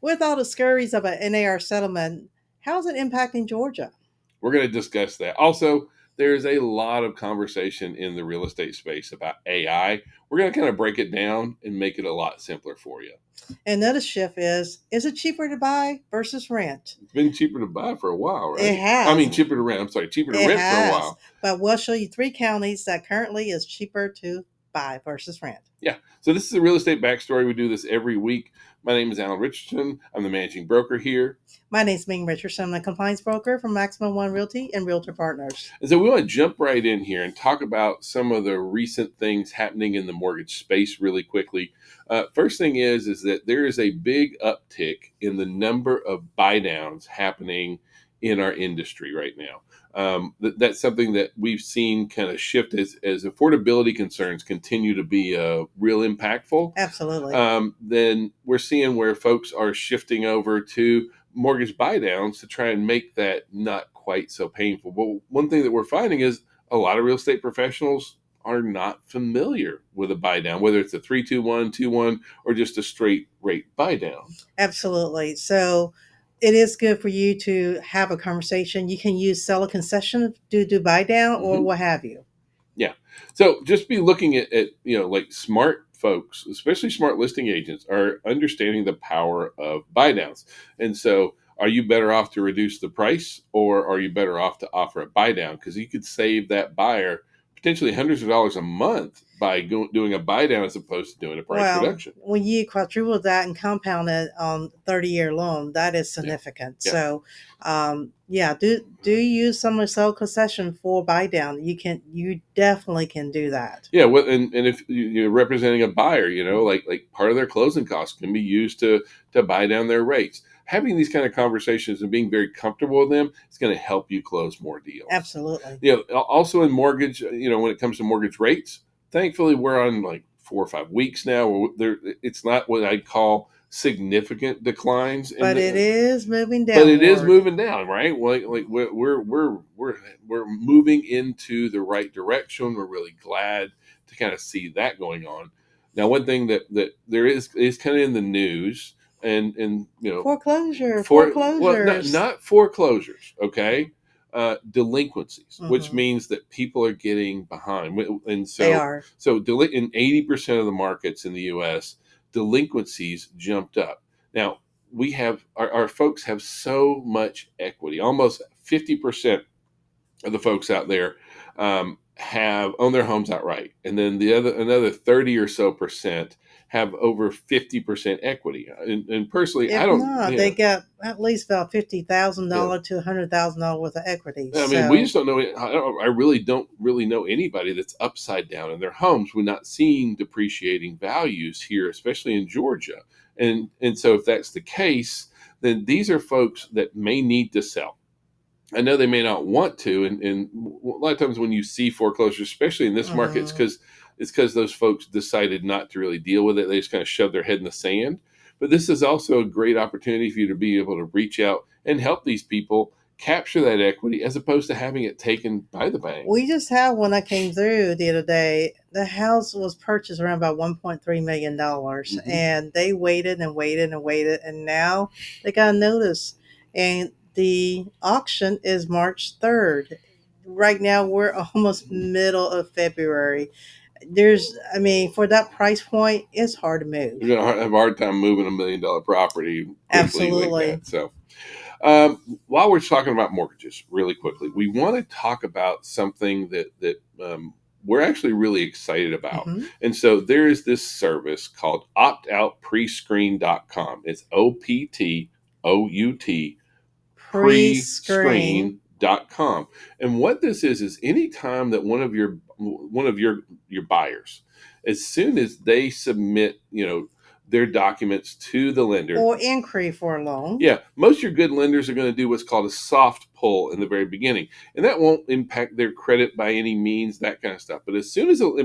With all the scurries of an NAR settlement, how's it impacting Georgia? We're going to discuss that. Also, there's a lot of conversation in the real estate space about AI. We're going to kind of break it down and make it a lot simpler for you. Another shift is it cheaper to buy versus rent? It's been cheaper to buy for a while, It right? I has. mean, cheaper to rent. I'm sorry, cheaper to It rent for a has. while. But we'll show you three counties that currently is cheaper to buy versus rent. Yeah. So this is a real estate backstory. We do this every week. My name is Alan Richardson. I'm the managing broker here. My name is Ming Richardson. I'm a compliance broker from Maximum One Realty and Realtor Partners. And so we want to jump right in here and talk about some of the recent things happening in the mortgage space really quickly. First thing is that there is a big uptick in the number of buy downs happening in our industry right now. That's something that we've seen kind of shift as affordability concerns continue to be real impactful. Absolutely. Then we're seeing where folks are shifting over to mortgage buy downs to try and make that not quite so painful. But one thing that we're finding is a lot of real estate professionals are not familiar with a buy down, whether it's a 3-2-1, 2-1, or just a straight rate buy down. Absolutely. So it is good for you to have a conversation. You can use seller concession to do buy down or Mm-hmm. what have you. Yeah. So just be looking at like smart folks, especially smart listing agents, are understanding the power of buy downs. And so are you better off to reduce the price, or are you better off to offer a buy down? Because you could save that buyer potentially hundreds of dollars a month by doing a buy down as opposed to doing a price Well, reduction. when you quadruple that and compound it on 30-year loan, that is Yeah. significant. Yeah. So, yeah, do use some of sell concession for buy down. You definitely can do that. Yeah, well, and if you're representing a buyer, like part of their closing costs can be used to buy down their rates. Having these kind of conversations and being very comfortable with them is going to help you close more deals. Absolutely. Also in mortgage, when it comes to mortgage rates, thankfully we're on like 4 or 5 weeks now. It's not what I'd call significant declines in But it the, is moving but it is downward. moving down, right? Like we're moving into the right direction. We're really glad to kind of see that going on. Now, one thing that there is kind of in the news, and not Foreclosures. foreclosures, okay, delinquencies, which Hmm. means that people are getting behind, and They so are. in 80% of the markets in the U.S., delinquencies jumped up. Now we have our folks have so much equity. Almost 50% of the folks out there have own their homes outright, and then another 30 or so percent have over 50% equity. And personally, I If don't. not, they got at least about $50,000 Yeah. to $100,000 worth of equity. I mean, we So just don't know. I really don't really know anybody that's upside down in their homes. We're not seeing depreciating values here, especially in Georgia. And so if that's the case, then these are folks that may need to sell. I know they may not want to, and a lot of times when you see foreclosures, especially in this market, mhm. it's because those folks decided not to really deal with it. They just kind of shoved their head in the sand. But this is also a great opportunity for you to be able to reach out and help these people capture that equity as opposed to having it taken by the bank. We just had one that came through the other day. The house was purchased around about $1.3 million, Hmm. and they waited and waited and waited, and now they got a notice. And the auction is March 3rd. Right now, we're almost middle of February. I mean, for that price point, it's hard to move. You're going to have a hard time moving $1 million property quickly like Absolutely. that. So, while we're talking about mortgages, really quickly, we want to talk about something that we're actually really excited about. Hmm. And so there is this service called optoutprescreen.com. It's OPTOUT Pre-screen. prescreen.com. And what this is anytime that one of your buyers, as soon as they submit, their documents to the lender. Or inquiry for a loan. Yeah, most of your good lenders are going to do what's called a soft pull in the very beginning, and that won't impact their credit by any means, that kind of stuff. But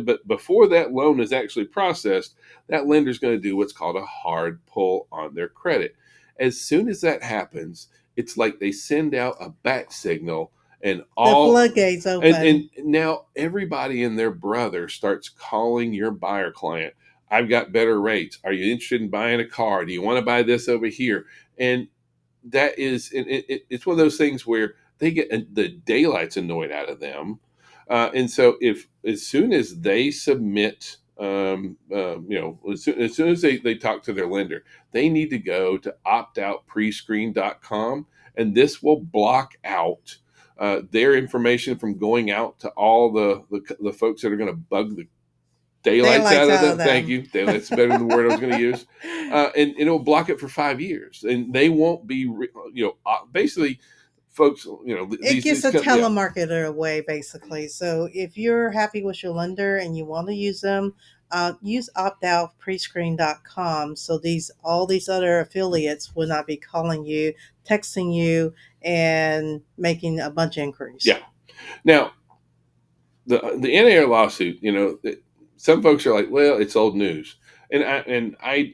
but before that loan is actually processed, that lender is going to do what's called a hard pull on their credit. As soon as that happens, it's like they send out a bat signal, and The all floodgates and open. now everybody and their brother starts calling your buyer client. I've got better rates. Are you interested in buying a car? Do you want to buy this over here? And that is, it's one of those things where they get the daylights annoyed out of them. And so, if as soon as they submit, as soon as they talk to their lender, they need to go to optoutprescreen.com, and this will block out their information from going out to all the folks that are going to bug the daylights Daylights out of out of them. Thank them. you. Daylights better than the word I was going to use. And it'll block it for 5 years, and they won't be, basically, folks. It gives These a come, yeah, telemarketer away, basically. So if you're happy with your lender and you want to use them, use optoutprescreen.com. So all these other affiliates will not be calling you, texting you, and making a bunch of inquiries. yeah. Now the NAR lawsuit, some folks are like, well, it's old news, and I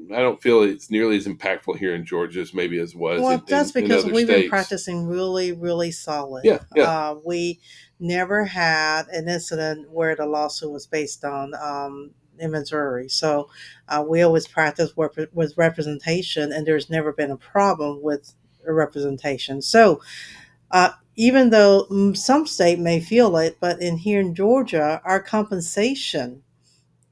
don't feel it's nearly as impactful here in Georgia as maybe as was Well, that's in because other we've been states. practicing really, really solid. Yeah, yeah, We never had an incident where the lawsuit was based on in Missouri. So we always practice with representation, and there's never been a problem with representation. So even though some state may feel it, but in here in Georgia, our compensation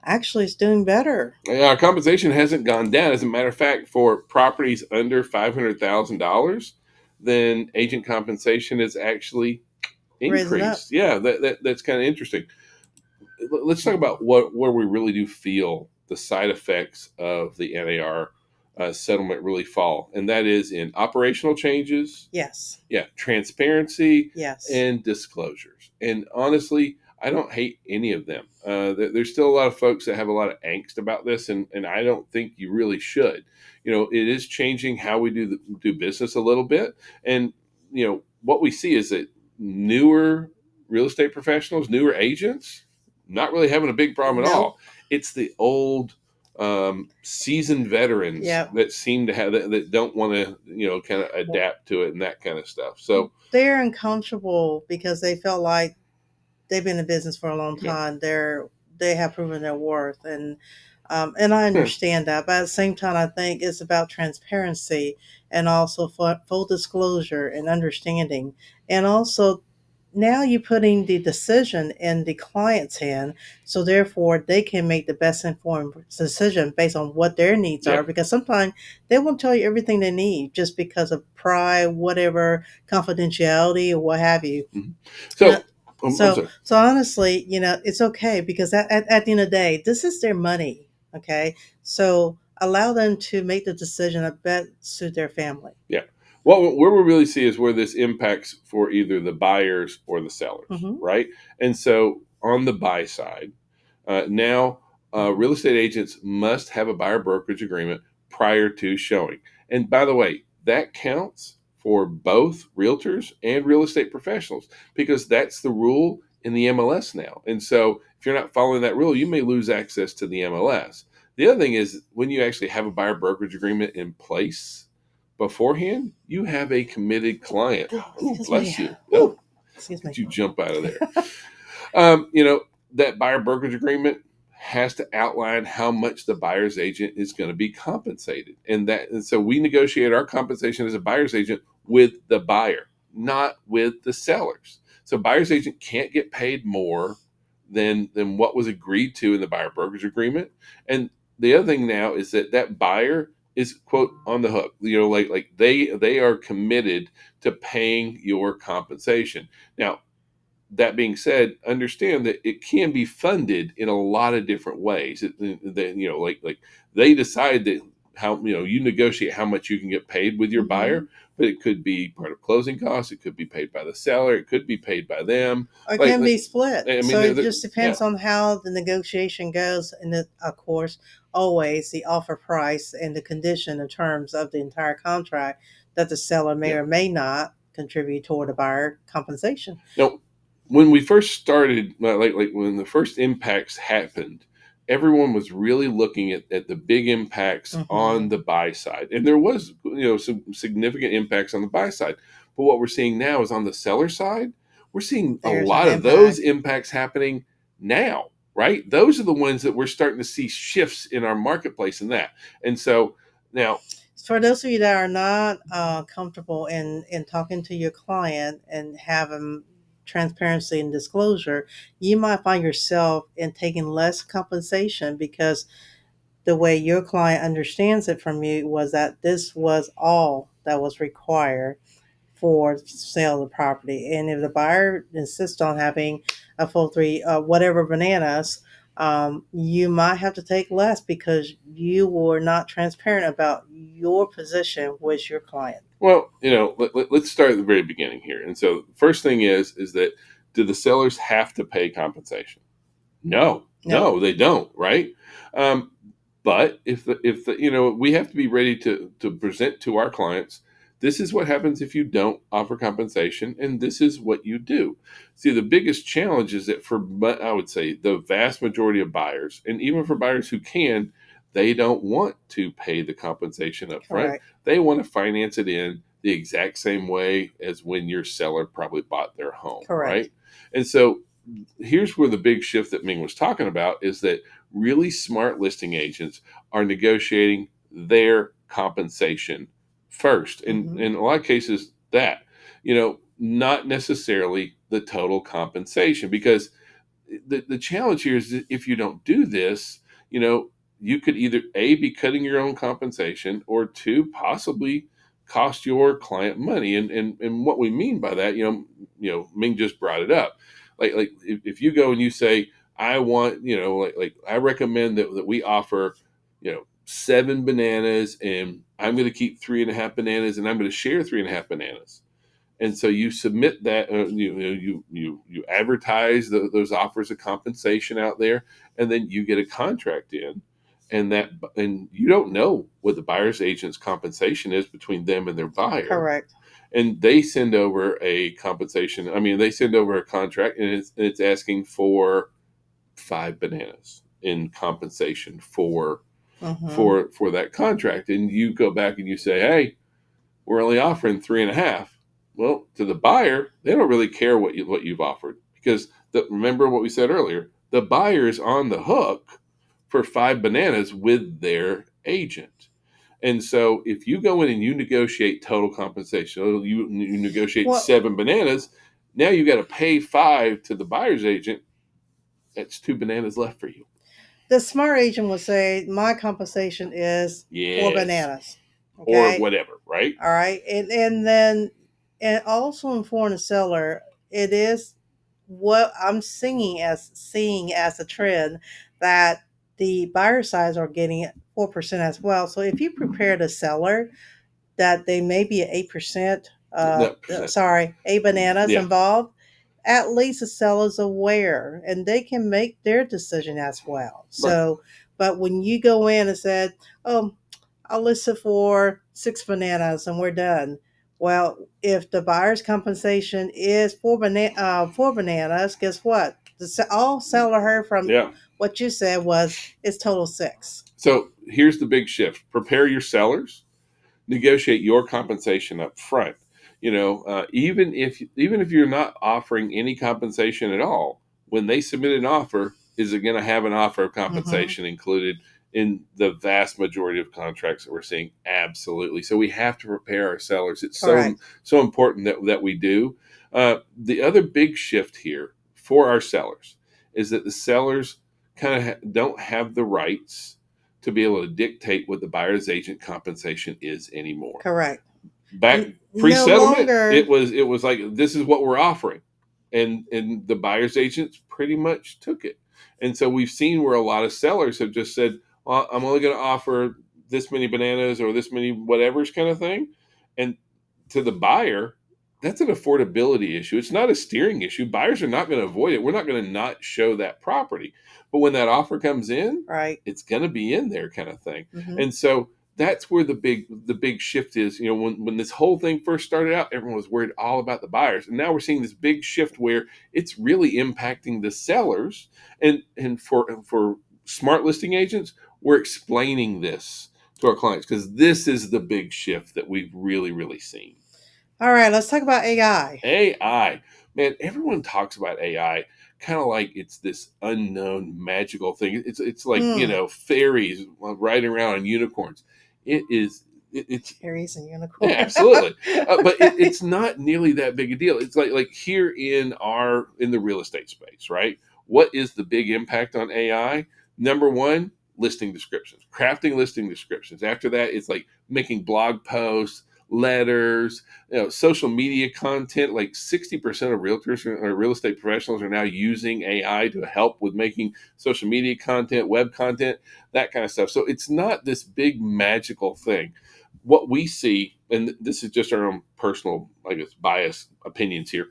actually is doing better. yeah. Our compensation hasn't gone down. As a matter of fact, for properties under $500,000, then agent compensation is actually Raising up. increased. Yeah, that's kind of interesting. Let's talk about where we really do feel the side effects of the NAR settlement really fall, and that is in operational changes, Yes. yeah, transparency, Yes. and disclosures. And honestly, I don't hate any of them. There's still a lot of folks that have a lot of angst about this, and I don't think you really should. It is changing how we do business a little bit, and what we see is that newer real estate professionals, newer agents, not really having a big problem at Nope. all. It's the old seasoned veterans Yeah. that seem to have that don't want to kind of adapt to it and that kind of stuff. So They're uncomfortable because they felt like they've been in business for a long yeah. time. They have proven their worth, and I understand that. But at the same time, I think it's about transparency and also full disclosure and understanding, and also now you're putting the decision in the client's hand, so therefore they can make the best informed decision based on what their needs Yeah. are, because sometimes they won't tell you everything they need just because of pride, whatever, confidentiality, or what have you. Mhm. No, So I'm so sorry. so honestly, it's okay because at the end of the day, this is their money. Okay, so allow them to make the decision that best suit their family. Yeah. Well, where we really see is where this impacts for either the buyers or the sellers, Hmm. right? And so on the buy side, now, real estate agents must have a buyer brokerage agreement prior to showing. And by the way, that counts for both realtors and real estate professionals because that's the rule in the MLS now. And so if you're not following that rule, you may lose access to the MLS. The other thing is when you actually have a buyer brokerage agreement in place beforehand, you have a committed client. Oh, Oh, excuse me. bless you. Oh, Woo. Excuse did me. you jump out of there? Um, you know, that buyer brokerage agreement has to outline how much the buyer's agent is going to be compensated. And so we negotiate our compensation as a buyer's agent with the buyer, not with the sellers. So buyer's agent can't get paid more than what was agreed to in the buyer brokerage agreement. And the other thing now is that buyer is quote on the hook. Like they are committed to paying your compensation. Now, that being said, understand that it can be funded in a lot of different ways. Like they decide that how you negotiate how much you can get paid with your Hmm. buyer, but it could be part of closing costs. It could be paid by the seller. It could be paid by them. Or Like, can like be split. I mean, So it just yeah, depends on how the negotiation goes, and of course, always the offer price and the condition and terms of the entire contract that the seller may yeah. or may not contribute toward the buyer compensation. Now, when we first started, like when the first impacts happened, everyone was really looking at the big impacts Hmm. on the buy side, and there was some significant impacts on the buy side. But what we're seeing now is on the seller side, we're seeing a There's an lot of those impact. impacts happening now, right? Those are the ones that we're starting to see shifts in our marketplace in that. And so now, For those of you that are not comfortable in talking to your client and having transparency and disclosure, you might find yourself in taking less compensation because the way your client understands it from you was that this was all that was required for sale of the property. And if the buyer insists on having a full three, whatever bananas, you might have to take less because you were not transparent about your position with your client. well, let's start at the very beginning here. And so, first thing is that do the sellers have to pay compensation? No, No, no, they don't, right? Um, but if the we have to be ready to present to our clients. This is what happens if you don't offer compensation, and this is what you do. See, the biggest challenge is that I would say the vast majority of buyers, and even for buyers who can, they don't want to pay the compensation up front. correct, They want to finance it in the exact same way as when your seller probably bought their home, correct. right? And so here's where the big shift that Ming was talking about is that really smart listing agents are negotiating their compensation first. And Hmm. in a lot of cases, not necessarily the total compensation, because the challenge here is that if you don't do this, you know, you could either A, be cutting your own compensation, or two, possibly cost your client money. And what we mean by that, Ming just brought it up. Like if you go and you say, I want, like I recommend that we offer, 7 bananas, and I'm going to keep 3.5 bananas, and I'm going to share 3.5 bananas. And so you submit that, you advertise those offers of compensation out there, and then you get a contract in, and you don't know what the buyer's agent's compensation is between them and their buyer, Correct. and they send over a compensation. I mean, they send over a contract, and it's asking for 5 bananas in compensation for Hmm. for that contract, and you go back and you say, hey, we're only offering 3.5. Well, to the buyer, they don't really care what you've offered, because remember what we said earlier, the buyer is on the hook for 5 bananas with their agent. And so if you go in and you negotiate total compensation, you negotiate Well, 7 bananas, now you got to pay 5 to the buyer's agent. That's 2 bananas left for you. the smart agent would say, my compensation is four Yes, bananas. or Okay. whatever, right? All right. And then, and also inform the seller, it is what I'm seeing as a trend that the buyer sides are getting 4% as well. So if you prepare the seller that they may be at 8%, That percent, sorry, 8 bananas yeah, involved, at least the seller's aware and they can make their decision as well. right. So, but when you go in and said, oh, I'll list it for 6 bananas and we're done. Well, if the buyer's compensation is four bananas, guess what? All seller heard from Yeah. what you said was it's total six. So here's the big shift: prepare your sellers, negotiate your compensation up front. Even if you're not offering any compensation at all, when they submit an offer, is it going to have an offer of Mm-hmm. compensation included in the vast majority of contracts that we're seeing? Absolutely. So we have to prepare our sellers. It's so Correct. so important that we do. The other big shift here for our sellers is that the sellers kind of don't have the rights to be able to dictate what the buyer's agent compensation is anymore. Correct. Back No pre-settlement, it longer. was it was like, this is what we're offering, and the buyer's agents pretty much took it. And so we've seen where a lot of sellers have just said, well, I'm only going to offer this many bananas or this many whatever's kind of thing. And to the buyer, that's an affordability issue. It's not a steering issue. Buyers are not going to avoid it. We're not going to not show that property. But when that offer comes in, Right. it's going to be in there, kind of thing. Mm-hmm. And so that's where the big shift is. When this whole thing first started out, everyone was worried all about the buyers, and now we're seeing this big shift where it's really impacting the sellers. And for smart listing agents, we're explaining this to our clients, because this is the big shift that we've really seen. All right, let's talk about AI. AI, man, everyone talks about AI. kind of like it's this unknown magical thing. It's like, Hmm. fairies riding around on unicorns. It is. It's Fairies and yeah, unicorn. absolutely. But Okay. it's not nearly that big a deal. It's like here in the real estate space, right? What is the big impact on AI? Number one, listing descriptions, crafting listing descriptions. After that, it's like making blog posts, letters, social media content. Like 60% of realtors or real estate professionals are now using AI to help with making social media content, web content, that kind of stuff. So it's not this big magical thing. What we see, and this is just our own personal, I guess, bias opinions here,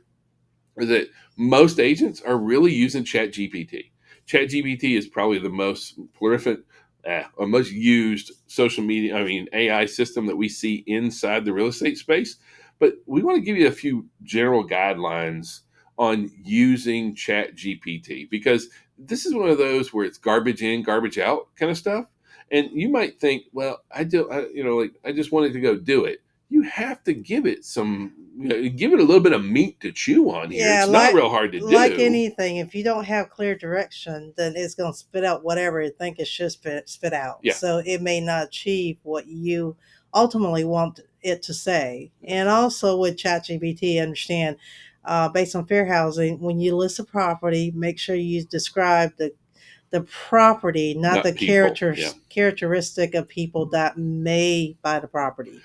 is that most agents are really using ChatGPT. ChatGPT is probably the most prolific, or most used social media, I mean, AI system that we see inside the real estate space. But we want to give you a few general guidelines on using ChatGPT because this is one of those where it's garbage in, garbage out kind of stuff. And you might think, well, like I just wanted to go do it. You have to give it give it a little bit of meat to chew on here. Yeah, It's not real hard to like do. anything, if you don't have clear direction, then it's going to spit out whatever it think it should spit out. Yeah. So it may not achieve what you ultimately want it to say. And also with ChatGPT, understand, based on fair housing, when you list a property, make sure you describe the property, not the Not people. Yeah. characteristic of people that may buy the property.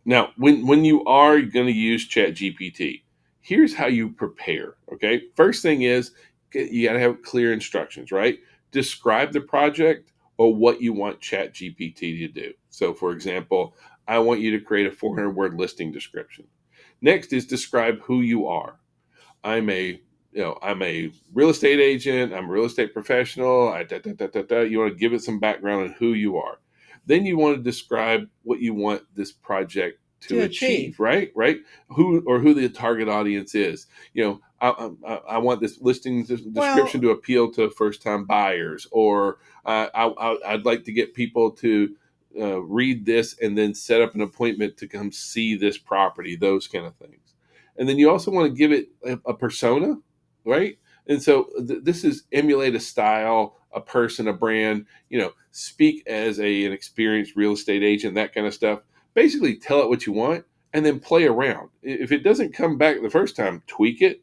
Now, when you are going to use ChatGPT, here's how you prepare. Okay. First thing is you got to have clear instructions, right? Describe the project or what you want ChatGPT to do. So, for example, I want you to create a 400-word listing description. Next is describe who you are. I'm a real estate agent. I'm a real estate professional. You want to give it some background on who you are. Then you want to describe what you want this project to To achieve, achieve. right? Who the target audience is. I want this listing description Well, to appeal to first time buyers, or I'd like to get people to read this and then set up an appointment to come see this property. Those kind of things. And then you also want to give it a persona, right? And so this is emulate a style, a person, a brand. Speak as an experienced real estate agent, that kind of stuff. Basically, tell it what you want, and then play around. If it doesn't come back the first time, tweak it,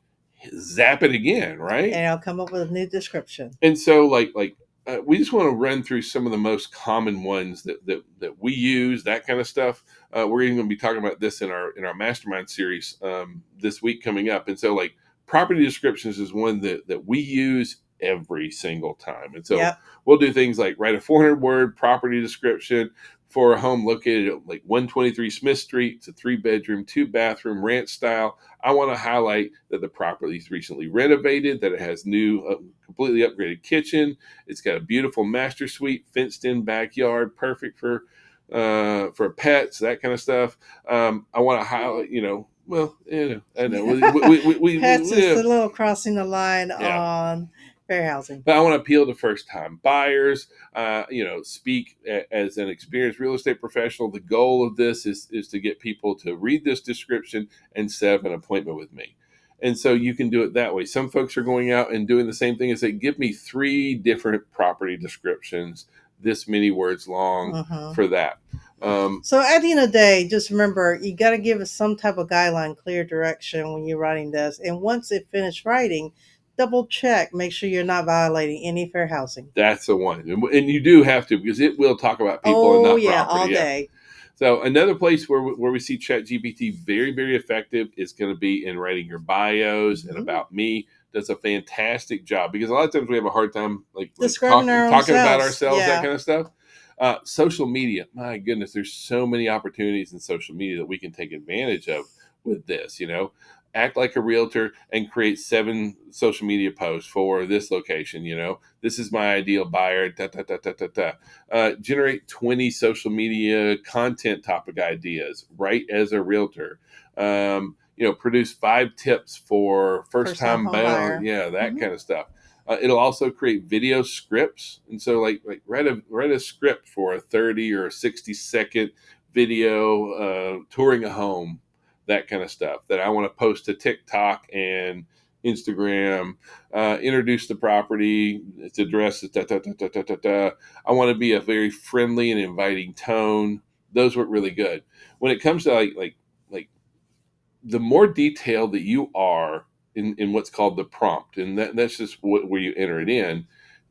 zap it again, right? and I'll come up with a new description. And so we just want to run through some of the most common ones that we use, that kind of stuff. We're even going to be talking about this in our mastermind series this week coming up. And so property descriptions is one that we use every single time. And so Yep. we'll do things like write a 400-word property description for a home located at like 123 Smith Street. It's a 3-bedroom, 2-bathroom ranch style. I want to highlight that the property is recently renovated, that it has new, completely upgraded kitchen. It's got a beautiful master suite, fenced-in backyard, perfect for pets, that kind of stuff. I want to highlight, I know, Pets is yeah, a little crossing the line yeah. on fair housing. But I want to appeal to first-time buyers. Speak as an experienced real estate professional. The goal of this is to get people to read this description and set up an appointment with me. And so you can do it that way. Some folks are going out and doing the same thing and say, give me 3 different property descriptions, this many words long Hmm. for that. So at the end of the day, just remember you got to give us some type of guideline, clear direction when you're writing this. And once it finished writing, double check, make sure you're not violating any fair housing. That's the one. And you do have to because it will talk about people and Oh not yeah, property. all Yeah. day. So another place where we see ChatGPT very, very effective is going to be in writing your bios. And Mhm. About Me does a fantastic job because a lot of times we have a hard time like Describing our own talking about selves. ourselves, that Yeah. kind of stuff. Social media, my goodness, there's so many opportunities in social media that we can take advantage of with this. Act like a realtor and create 7 social media posts for this location. This is my ideal buyer. Da, da, da, da, da, da. Generate 20 social media content topic ideas, right as a realtor. Produce 5 tips for first First time time home buyer, buyer. yeah, that Hmm. kind of stuff. It'll also create video scripts, and so write a script for a 30 or a 60-second video touring a home, that kind of stuff that I want to post to TikTok and Instagram, introduce the property, its address, da, da, da, da, da, da, da. I want to be a very friendly and inviting tone. Those work really good. When it comes to like the more detailed that you are in what's called the prompt, and that's just where you enter it in,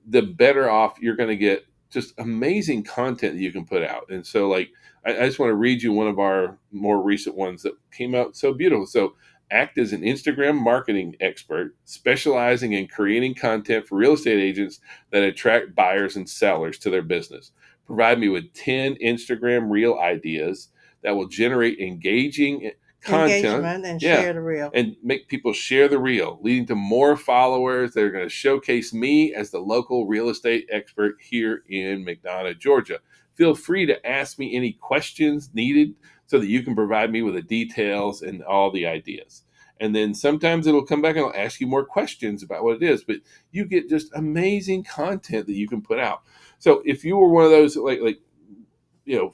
the better off you're going to get. Just amazing content that you can put out. And so, like, I just want to read you one of our more recent ones that came out so beautiful. So, act as an Instagram marketing expert, specializing in creating content for real estate agents that attract buyers and sellers to their business. Provide me with 10 Instagram reel ideas that will generate engaging content, Engagement and yeah, share the real. and make people share the reel, leading to more followers that are going to showcase me as the local real estate expert here in McDonough, Georgia. Feel free to ask me any questions needed so that you can provide me with the details and all the ideas. And then sometimes it'll come back and I'll ask you more questions about what it is, but you get just amazing content that you can put out. So if you were one of those like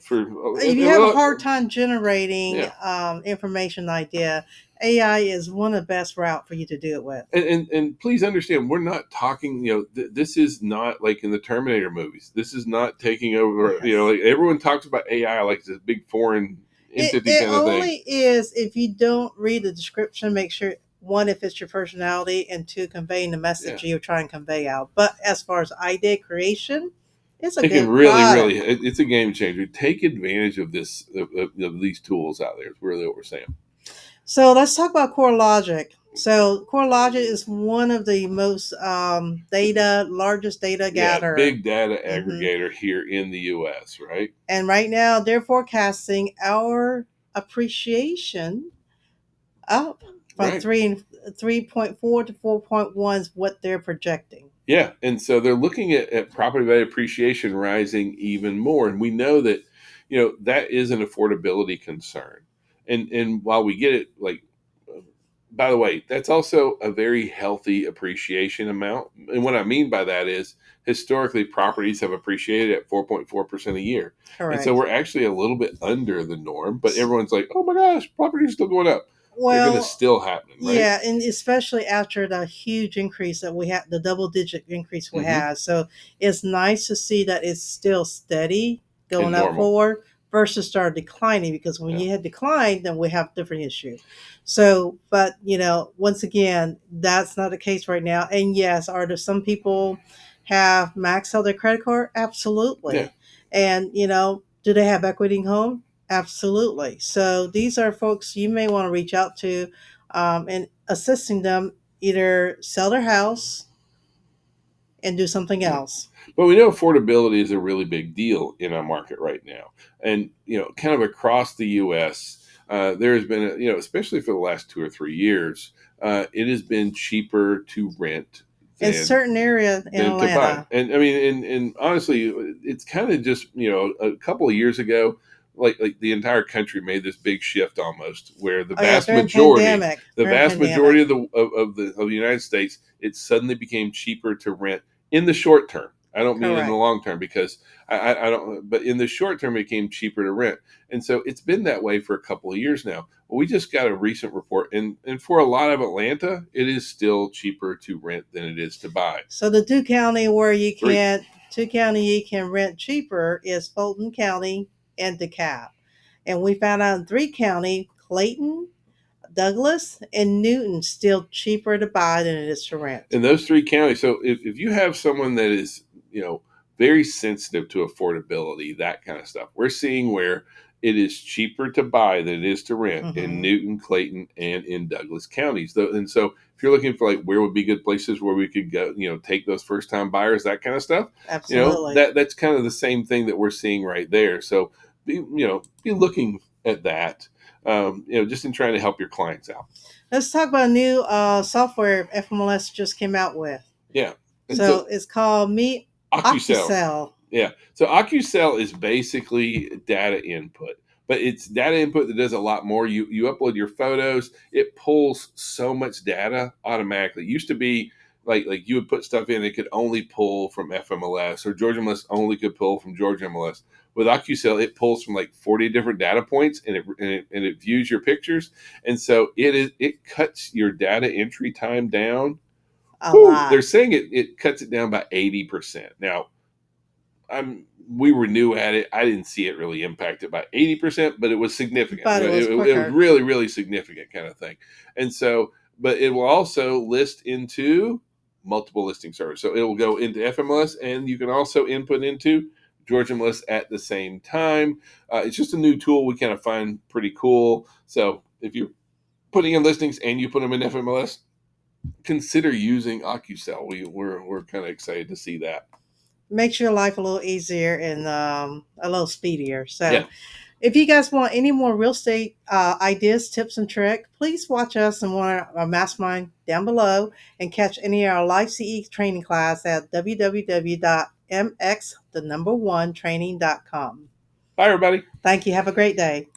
for If you have a hard time generating yeah, information idea, AI is one of the best route for you to do it with. and please understand, we're not talking. This is not like in the Terminator movies. This is not taking over. Yes. Like everyone talks about AI like it's this big foreign entity It kind of thing. only is if you don't read the description, make sure one, if it's your personality, and two, conveying the Yeah, message you're trying to convey out. But as far as idea creation, it's a it can good really, product. really. It's a game changer. Take advantage of this of these tools out there. Is really what we're saying. So let's talk about Core Logic. So Core Logic is one of the most largest data Yeah, gatherer. big data hmm aggregator here in the U.S. Right, And right now they're forecasting our appreciation up from right. 3.4 to 4.1 is what they're projecting. Yeah, and so they're looking at property value appreciation rising even more, and we know that that is an affordability concern. And while we get it, like by the way, that's also a very healthy appreciation amount. And what I mean by that is historically properties have appreciated at 4.4% a year, and so Correct. we're actually a little bit under the norm. But everyone's like, "Oh my gosh, properties are still going up." They're going to Well, still happen, right? yeah, and especially after the huge increase that we had, the double digit increase we Mm-hmm. had. So it's nice to see that it's still steady going And up normal, forward versus start declining because when yeah, you had decline, then we have different issue. So, but once again, that's not the case right now. And yes, are there some people have maxed out their credit card? yeah. Absolutely. And do they have equity in home? Absolutely. So these are folks you may want to reach out to and assisting them either sell their house and do something Yeah. else. But we know affordability is a really big deal in our market right now. And, kind of across the U.S., there has been, especially for the last 2 or 3 years, it has been cheaper to rent In than certain areas in to buy. Atlanta, And I mean, and honestly, it's kind of just, a couple of years ago, like the entire country made this big shift almost where oh yeah, the during vast majority pandemic, of the United States, it suddenly became cheaper to rent in the short term. I don't mean in the correct. long term because I don't, but in the short term, it became cheaper to rent. And so it's been that way for a couple of years now. Well, we just got a recent report, and for a lot of Atlanta, it is still cheaper to rent than it is to buy. So the Three. two county you can rent cheaper is Fulton County and DeKalb, and we found out in 3 county, Clayton, Douglas, and Newton, still cheaper to buy than it is to rent. In those 3 counties. So if you have someone that is, very sensitive to affordability, that kind of stuff, we're seeing where it is cheaper to buy than it is to rent in hmm Newton, Clayton, and in Douglas counties. And so if you're looking for like where would be good places where we could go, take those first time buyers, that kind of stuff, Absolutely. that's kind of the same thing that we're seeing right there. So be looking at that, just in trying to help your clients out. Let's talk about a new software FMLS just came out with. Yeah. And so So it's called Me OcuCell. OcuCell. Yeah. So OcuCell is basically data input, but it's data input that does a lot more. You upload your photos, it pulls so much data automatically. It used to be like you would put stuff in, it could only pull from FMLS or Georgia MLS only could pull from Georgia MLS. With OcuSell, it pulls from like 40 different data points, and it views your pictures, and so it cuts your data entry time down. A Whew, they're lot. saying it cuts it down by 80%. Now, we were new at it. I didn't see it really impact it by 80%, but it was significant. But it was It was quicker. really, really significant kind of thing. And so, but it will also list into multiple listing servers. So it will go into FMLS, and you can also input into Georgia MLS at the same time. It's just a new tool we kind of find pretty cool. So if you're putting in listings and you put them in FMLS, consider using OcuSell. We're kind of excited to see that. Makes your life a little easier and a little speedier. Yeah. So, if you guys want any more real estate ideas, tips, and tricks, please watch us and one of our mastermind down below and catch any of our live CE training class at www.mx, the number one training.com. Bye, everybody. Thank you. Have a great day.